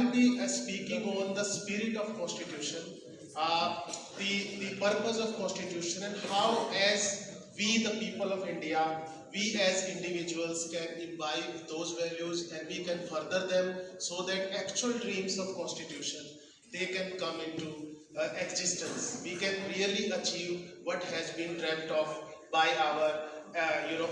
will be speaking on the spirit of Constitution, the purpose of Constitution, and how as we the people of India, we as individuals can imbibe those values and we can further them so that actual dreams of Constitution, they can come into existence. We can really achieve what has been dreamt of by our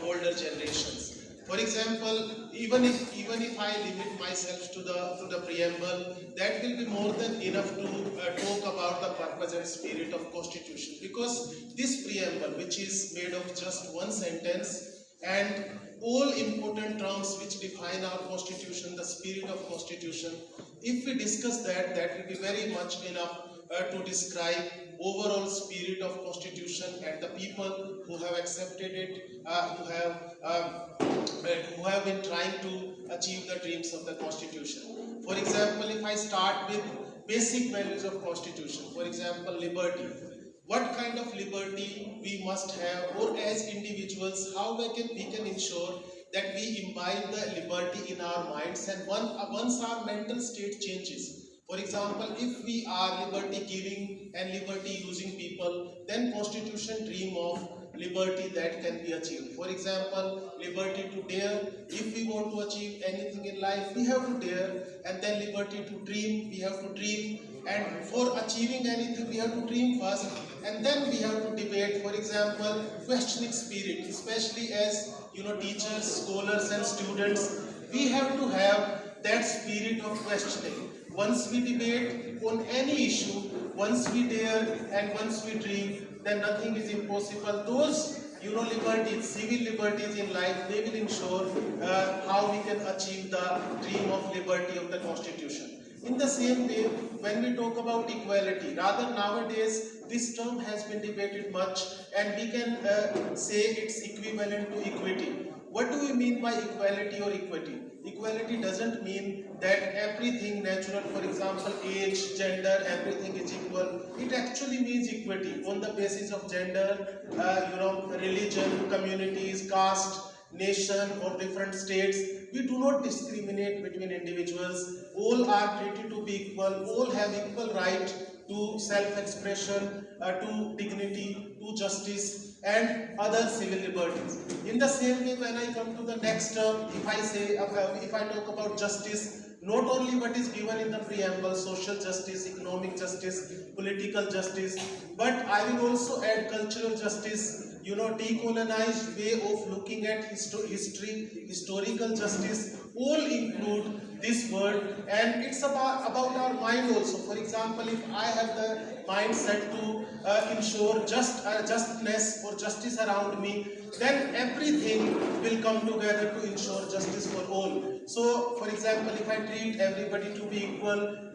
older generations. For example, even if I limit myself to the preamble, that will be more than enough to talk about the purpose and spirit of Constitution. Because this preamble, which is made of just one sentence, and all important terms which define our Constitution, the spirit of Constitution, if we discuss that, that will be very much enough to describe overall spirit of Constitution and the people who have accepted it, who have been trying to achieve the dreams of the Constitution. For example, if I start with basic values of Constitution, for example, liberty. What kind of liberty we must have, or as individuals, how we can ensure that we imbibe the liberty in our minds, and once our mental state changes. For example, if we are liberty giving and liberty using people, then Constitution dream of liberty that can be achieved. For example, liberty to dare. If we want to achieve anything in life, we have to dare. And then liberty to dream, we have to dream. And for achieving anything, we have to dream first. And then we have to debate. For example, questioning spirit, especially as teachers, scholars and students, we have to have that spirit of questioning. Once we debate on any issue, once we dare and once we dream, then nothing is impossible. Those liberties, civil liberties in life, they will ensure how we can achieve the dream of liberty of the Constitution. In the same way, when we talk about equality, rather nowadays this term has been debated much, and we can say it's equivalent to equity. What do we mean by equality or equity? Equality doesn't mean that everything natural, for example, age, gender, everything is equal. It actually means equity on the basis of gender, religion, communities, caste, nation or different states. We do not discriminate between individuals. All are treated to be equal. All have equal right to self-expression, to dignity, to justice and other civil liberties. In the same way, when I come to the next term, if I talk about justice, not only what is given in the preamble, social justice, economic justice, political justice, but I will also add cultural justice, decolonized way of looking at history, historical justice, all include this word, and it's about our mind also. For example, if I have the mindset to ensure justness or justice around me, then everything will come together to ensure justice for all. So, for example, if I treat everybody to be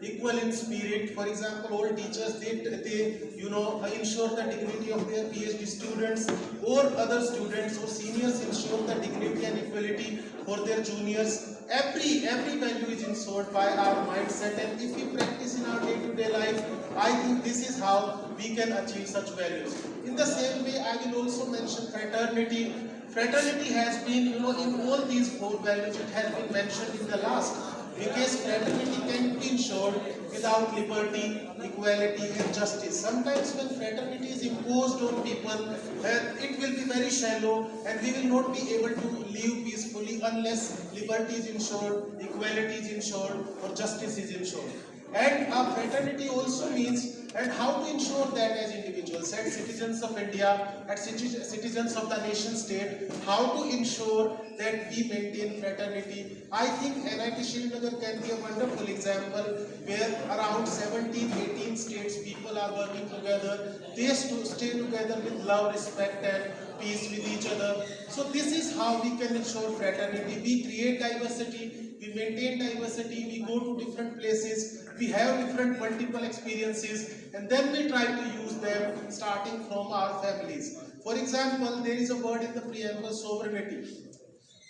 equal in spirit, for example, all teachers, they ensure the dignity of their PhD students, or other students or seniors ensure the dignity and equality for their juniors. Every value is ensured by our mindset, and if we practice in our day-to-day life, I think this is how we can achieve such values. In the same way, I will also mention fraternity. Fraternity has been, in all these four values, it has been mentioned in the last. Because fraternity can be ensured without liberty, equality and justice. Sometimes when fraternity is imposed on people, it will be very shallow and we will not be able to live peacefully unless liberty is ensured, equality is ensured or justice is ensured. And fraternity also means, and how to ensure that as individuals, as citizens of India, as citizens of the nation state, how to ensure that we maintain fraternity. I think NIT Srinagar can be a wonderful example where around 17, 18 states people are working together. They stay together with love, respect and peace with each other. So this is how we can ensure fraternity. We create diversity, we maintain diversity, we go to different places, we have different multiple experiences, and then we try to use them starting from our families. For example, there is a word in the preamble, sovereignty.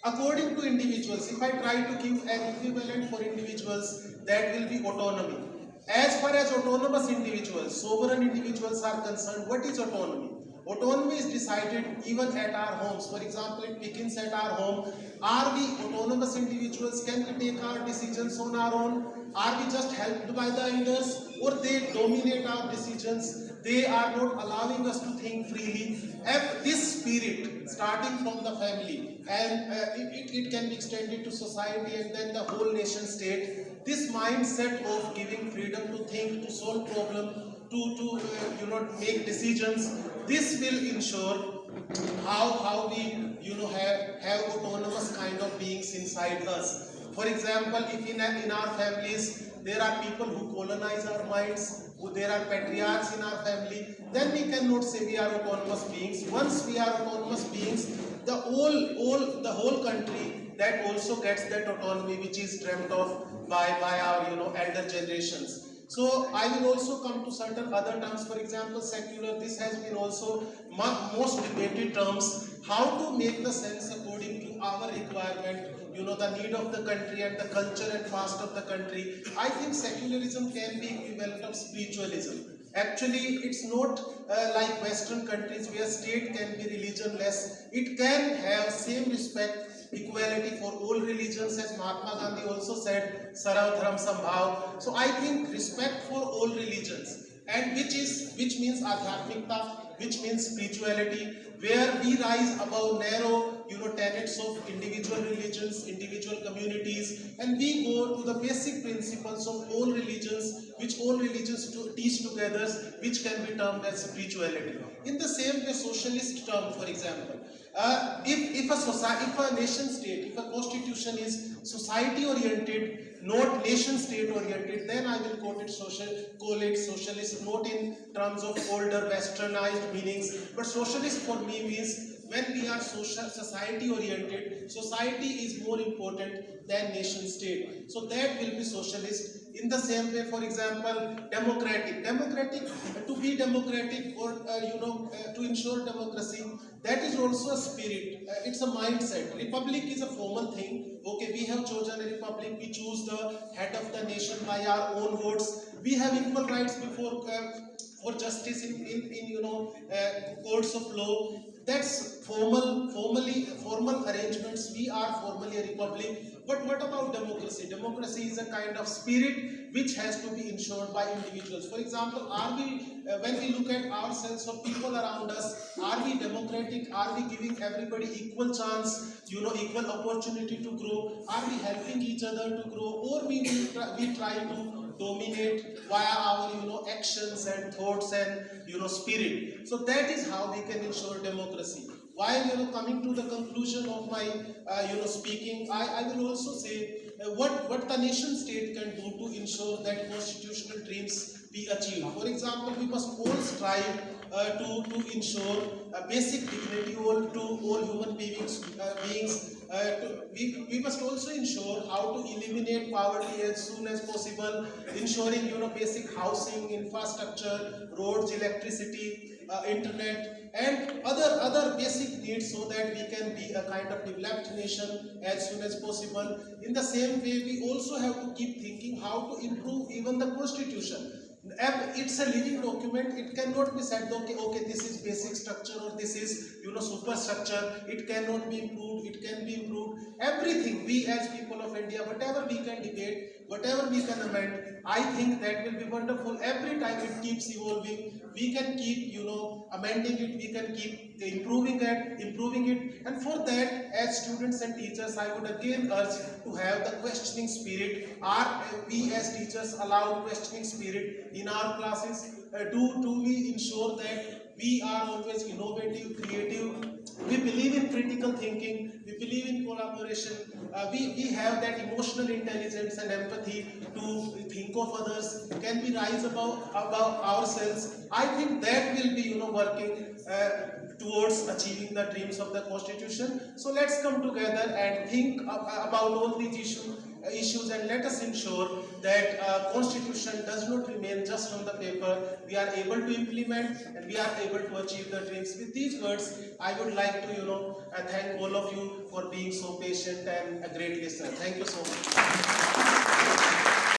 According to individuals, if I try to give an equivalent for individuals, that will be autonomy. As far as autonomous individuals, sovereign individuals are concerned, what is autonomy? Autonomy is decided even at our homes. For example, it begins at our home. Are we autonomous individuals? Can we take our decisions on our own? Are we just helped by the elders, or they dominate our decisions? They are not allowing us to think freely. This spirit, starting from the family, and it can be extended to society and then the whole nation state. This mindset of giving freedom to think, to solve problem, to make decisions. This will ensure how we have autonomous kind of beings inside us. For example, if in our families there are people who colonize our minds, there are patriarchs in our family, then we cannot say we are autonomous beings. Once we are autonomous beings, the whole country that also gets that autonomy which is dreamt of by our elder generations. So I will also come to certain other terms. For example, secular. This has been also most debated terms. How to make the sense according to our requirement, the need of the country and the culture and past of the country. I think secularism can be equivalent of spiritualism. Actually, it's not like Western countries where state can be religionless. It can have same respect, equality for all religions, as Mahatma Gandhi also said, Sarv Dharam Sambhav. So I think respect for all religions, and which means adhyatmikta, which means spirituality, where we rise above narrow tenets of individual religions, individual communities, and we go to the basic principles of all religions, which all religions teach together, which can be termed as spirituality. In the same way, socialist term, for example, if a nation state, if a constitution is society oriented, not nation state oriented, then I will call it socialist, not in terms of older westernized meanings, but socialist for me means when we are society oriented, society is more important than nation state. So that will be socialist. In the same way, for example, democratic, to be democratic or to ensure democracy, that is also a spirit. It's a mindset. Republic is a formal thing. Okay, we have chosen a republic. We choose the head of the nation by our own votes. We have equal rights before for justice in courts of law. That's formal arrangements. We are formally a republic. But what about democracy? Democracy is a kind of spirit which has to be ensured by individuals. For example, are we, when we look at ourselves or people around us, are we democratic? Are we giving everybody equal chance, equal opportunity to grow? Are we helping each other to grow? Or we try to dominate via our actions and thoughts and spirit? So that is how we can ensure democracy. While coming to the conclusion of my speaking, I will also say what the nation state can do to ensure that constitutional dreams be achieved. For example, we must all strive to ensure basic dignity to all human beings. We must also ensure how to eliminate poverty as soon as possible, ensuring basic housing, infrastructure, roads, electricity, internet, and other basic needs, so that we can be a kind of developed nation as soon as possible. In the same way, we also have to keep thinking how to improve even the constitution. It's a living document. It cannot be said, okay, this is basic structure or this is superstructure. It cannot be improved. It can be improved. Everything, we as people of India, whatever we can debate, whatever we can amend, I think that will be wonderful. Every time it keeps evolving, we can keep amending it. We can keep improving it. And for that, as students and teachers, I would again urge to have the questioning spirit. Are we as teachers allowed questioning spirit in our classes? Do we ensure that we are always innovative, creative? We believe in critical thinking. We believe in collaboration. We have that emotional intelligence and empathy to think of others. Can we rise above ourselves? I think that will be working towards achieving the dreams of the Constitution. So let's come together and think about all these issues, and let us ensure that Constitution does not remain just on the paper. We are able to implement and we are able to achieve the dreams. With these words, I would like to thank all of you for being so patient and a great listener. Thank you so much.